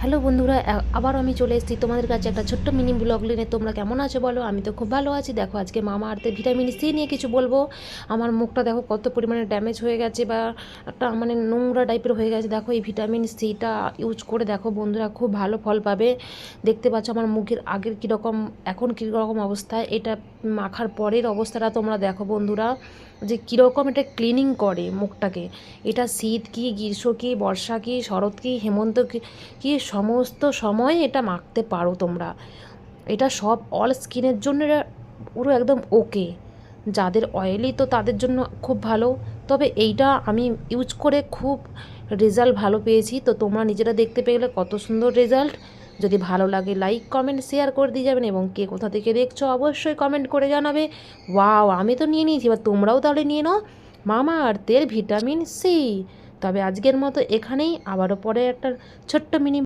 Hello বন্ধুরা, আবার আমি চলে এসেছি তোমাদের কাছে একটা ছোট্ট মিনি ব্লগ নিয়ে। তোমরা কেমন আছো বলো? আমি তো খুব ভালো আছি। দেখো, আজকে মামা আর্থের ভিটামিন সি নিয়ে কিছু বলবো। আমার মুখটা দেখো কত পরিমাণে ড্যামেজ হয়ে গেছে, বা একটা মানে নোংরা টাইপের হয়ে গেছে। দেখো, এই ভিটামিন সিটা ইউজ করে দেখো বন্ধুরা, খুব ভালো ফল পাবে। দেখতে পাচ্ছ আমার মুখের আগের কীরকম, এখন কীরকম অবস্থা। এটা মাখার পরের অবস্থাটা তোমরা দেখো বন্ধুরা, যে কীরকম এটা ক্লিনিং করে মুখটাকে। এটা শীত কি, গ্রীষ্ম কি, বর্ষা কি, শরৎ কি, হেমন্ত কি সমস্ত সময় এটা মাখতে পারো তোমরা। এটা সব অল স্কিনের জন্য এটা পুরো একদম ওকে। যাদের অয়েলি তো তাদের জন্য খুব ভালো। তবে এইটা আমি ইউজ করে খুব রেজাল্ট ভালো পেয়েছি। তো তোমরা নিজেরা দেখতে পেলে কত সুন্দর রেজাল্ট। যদি ভালো লাগে লাইক কমেন্ট শেয়ার করে দিয়ে যাবেন, এবং কে কোথা থেকে দেখছো অবশ্যই কমেন্ট করে জানাবে। ওয়াও, আমি তো নিয়ে নিয়েছি, এবার তোমরাও তাহলে নিয়ে নাও মামা আর্থের ভিটামিন সি। তবে আজকের মতো এখানেই, আবারও পরে একটা ছোট্ট মিনি